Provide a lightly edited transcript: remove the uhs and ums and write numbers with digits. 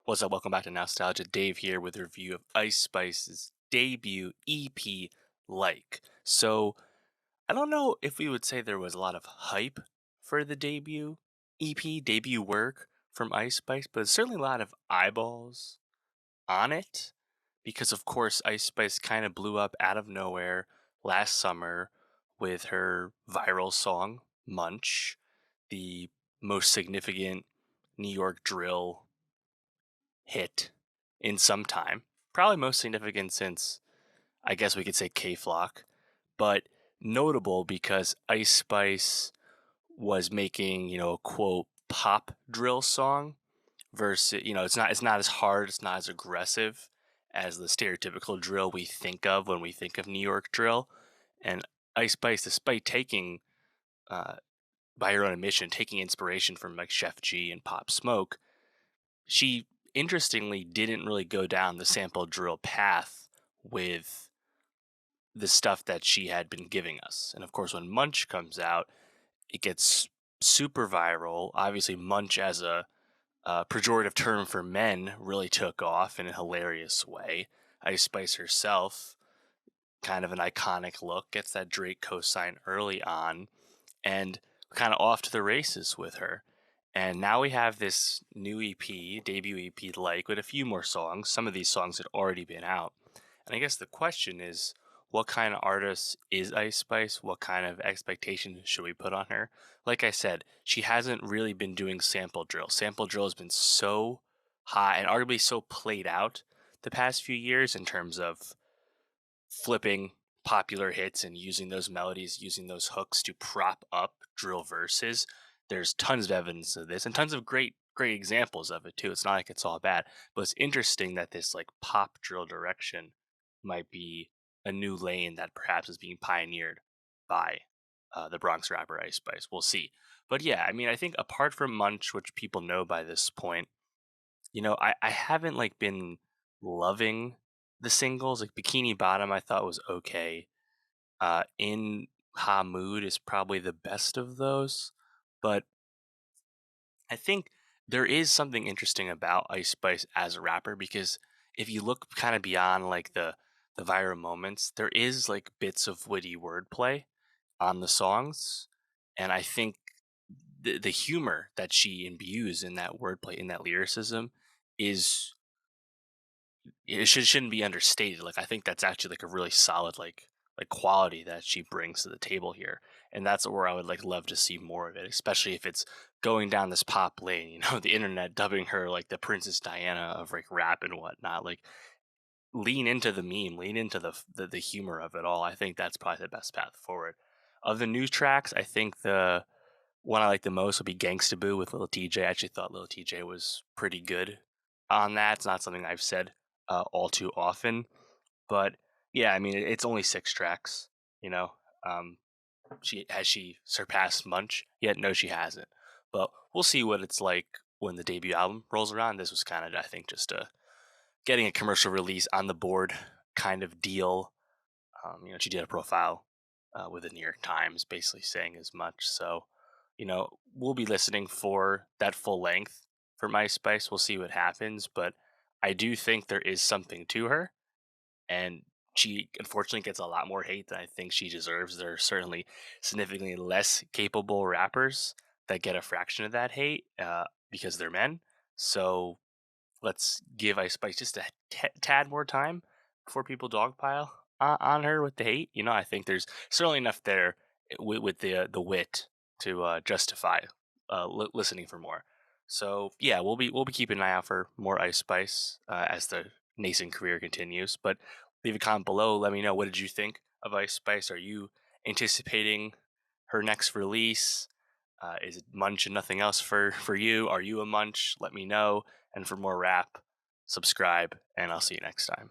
What's up? Welcome back to Nostalgia. Dave here with a review of Ice Spice's debut EP, Like. So, I don't know if we would say there was a lot of hype for the debut EP, debut work from Ice Spice, but there's certainly a lot of eyeballs on it because, of course, Ice Spice kind of blew up out of nowhere last summer with her viral song, Munch, the most significant New York drill hit in some time. Probably most significant since I guess we could say K Flock, but notable because Ice Spice was making, a quote pop drill song versus, it's not as hard, it's not as aggressive as the stereotypical drill we think of when we think of New York drill. And Ice Spice, despite taking uh by her own admission, taking inspiration from like Chef G and Pop Smoke, she interestingly didn't really go down the sample drill path with the stuff that she had been giving us. And of course, when Munch comes out, it gets super viral. Obviously, Munch as a pejorative term for men really took off in a hilarious way. Ice Spice herself, kind of an iconic look, gets that Drake cosign early on, and kind of off to the races with her. And now we have this new EP, debut EP, like with a few more songs. Some of these songs had already been out. And I guess the question is, what kind of artist is Ice Spice? What kind of expectations should we put on her? Like I said, she hasn't really been doing sample drill. Sample drill has been so high and arguably so played out the past few years in terms of flipping popular hits and using those melodies, using those hooks to prop up drill verses. There's tons of evidence of this and tons of great examples of it too. It's not like it's all bad, but it's interesting that this like pop drill direction might be a new lane that perhaps is being pioneered by the Bronx rapper Ice Spice. We'll see. But yeah, I mean, I think apart from Munch, which people know by this point, I haven't like been loving the singles. Like Bikini Bottom, I thought was okay. In Ha Mood is probably the best of those, but I think there is something interesting about Ice Spice as a rapper because if you look kind of beyond like the viral moments, there is like bits of witty wordplay on the songs, and I think the humor that she imbues in that wordplay, in that lyricism, is shouldn't be understated. Like I think that's actually like a really solid like quality that she brings to the table here, and that's where I would like love to see more of it, especially if it's going down this pop lane. The internet dubbing her like the Princess Diana of like rap and whatnot. Like lean into the meme, lean into the humor of it all. I think that's probably the best path forward. Of the new tracks, I think the one I like the most would be Gangsta Boo with Lil TJ. I actually thought Lil TJ was pretty good on that. It's not something I've said all too often, but yeah, I mean it's only 6 tracks. You know, um, she surpassed Munch yet? No, she hasn't. But we'll see what it's like when the debut album rolls around. This was kind of, I think, just a getting a commercial release on the board kind of deal. She did a profile with the New York Times, basically saying as much. So, we'll be listening for that full length for MySpace. We'll see what happens, but I do think there is something to her, and she unfortunately gets a lot more hate than I think she deserves. There are certainly significantly less capable rappers that get a fraction of that hate because they're men. So let's give Ice Spice just a tad more time before people dogpile on her with the hate. I think there's certainly enough there with the wit to justify listening for more. So yeah, we'll be keeping an eye out for more Ice Spice as the nascent career continues. But leave a comment below. Let me know, what did you think of Ice Spice? Are you anticipating her next release? Is it Munch and nothing else for you? Are you a Munch? Let me know. And for more rap, subscribe, and I'll see you next time.